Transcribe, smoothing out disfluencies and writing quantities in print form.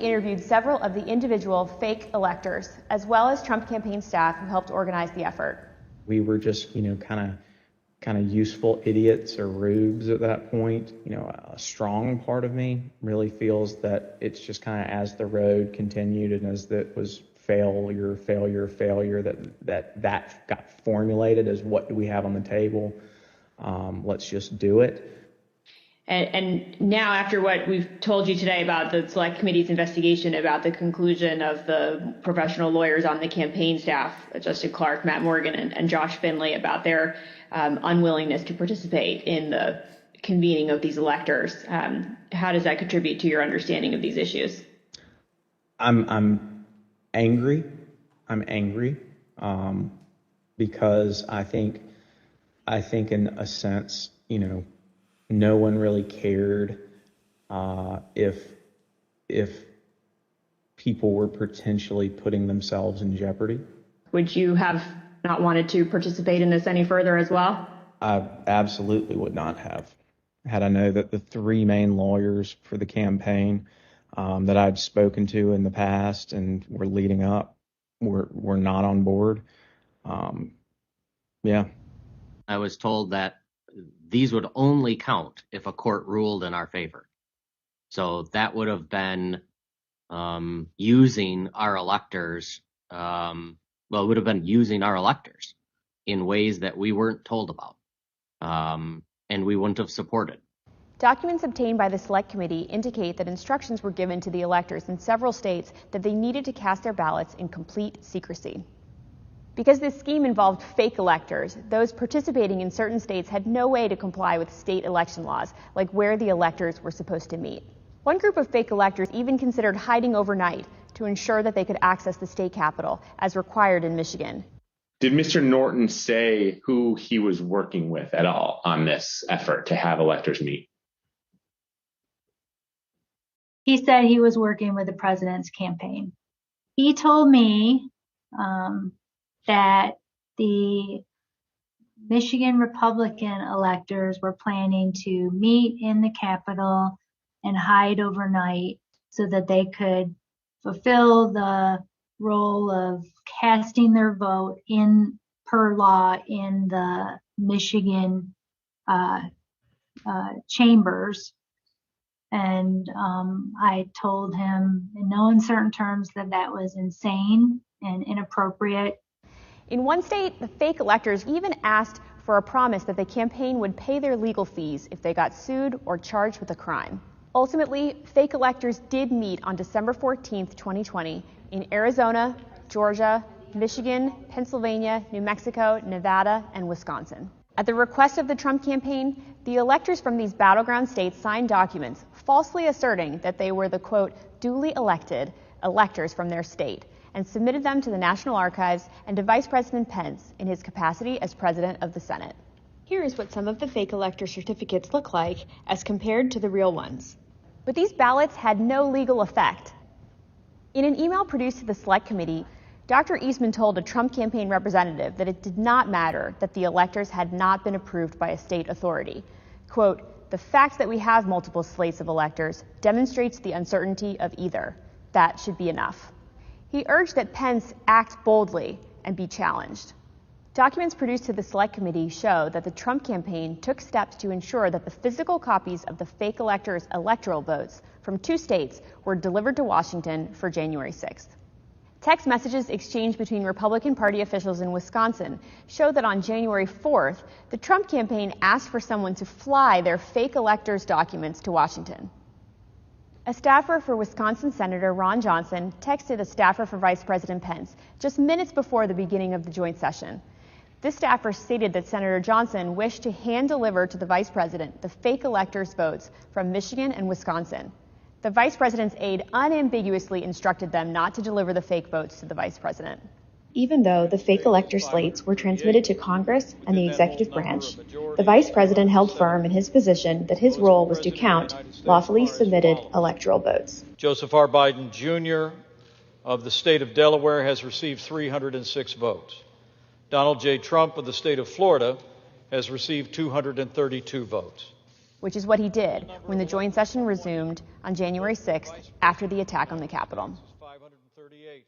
interviewed several of the individual fake electors, as well as Trump campaign staff who helped organize the effort. We were just, kind of useful idiots or rubes at that point. A strong part of me really feels that it's just kind of as the road continued and as that was failure, that got formulated as what do we have on the table? Let's just do it. And now, after what we've told you today about the Select Committee's investigation, about the conclusion of the professional lawyers on the campaign staff, Justin Clark, Matt Morgan, and Josh Finley, about their unwillingness to participate in the convening of these electors, how does that contribute to your understanding of these issues? I'm angry. Because I think in a sense, no one really cared if people were potentially putting themselves in jeopardy. Would you have not wanted to participate in this any further as well? I absolutely would not have. Had I known that the three main lawyers for the campaign that I'd spoken to in the past and were leading up were not on board. Yeah. I was told that these would only count if a court ruled in our favor. So that would have been using our electors. It would have been using our electors in ways that we weren't told about, and we wouldn't have supported. Documents obtained by the Select Committee indicate that instructions were given to the electors in several states that they needed to cast their ballots in complete secrecy. Because this scheme involved fake electors, those participating in certain states had no way to comply with state election laws, like where the electors were supposed to meet. One group of fake electors even considered hiding overnight to ensure that they could access the state capitol, as required in Michigan. Did Mr. Norton say who he was working with at all on this effort to have electors meet? He said he was working with the president's campaign. He told me that the Michigan Republican electors were planning to meet in the Capitol and hide overnight so that they could fulfill the role of casting their vote per law in the Michigan chambers. And I told him in no uncertain terms that was insane and inappropriate. In one state, the fake electors even asked for a promise that the campaign would pay their legal fees if they got sued or charged with a crime. Ultimately, fake electors did meet on December 14, 2020, in Arizona, Georgia, Michigan, Pennsylvania, New Mexico, Nevada, and Wisconsin. At the request of the Trump campaign, the electors from these battleground states signed documents falsely asserting that they were the, quote, duly elected electors from their state, and submitted them to the National Archives and to Vice President Pence in his capacity as President of the Senate. Here is what some of the fake elector certificates look like as compared to the real ones. But these ballots had no legal effect. In an email produced to the Select Committee, Dr. Eastman told a Trump campaign representative that it did not matter that the electors had not been approved by a state authority. Quote, the fact that we have multiple slates of electors demonstrates the uncertainty of either. That should be enough. He urged that Pence act boldly and be challenged. Documents produced to the Select Committee show that the Trump campaign took steps to ensure that the physical copies of the fake electors' electoral votes from 2 states were delivered to Washington for January 6th. Text messages exchanged between Republican Party officials in Wisconsin show that on January 4th, the Trump campaign asked for someone to fly their fake electors' documents to Washington. A staffer for Wisconsin Senator Ron Johnson texted a staffer for Vice President Pence just minutes before the beginning of the joint session. This staffer stated that Senator Johnson wished to hand-deliver to the vice president the fake electors' votes from Michigan and Wisconsin. The vice president's aide unambiguously instructed them not to deliver the fake votes to the vice president. Even though the fake elector slates were transmitted to Congress and the executive branch, the vice president held firm in his position that his role was to count lawfully submitted electoral votes. Joseph R. Biden, Jr. of the state of Delaware has received 306 votes. Donald J. Trump of the state of Florida has received 232 votes. which is what he did when the joint session resumed on January 6th after the attack on the Capitol. 538.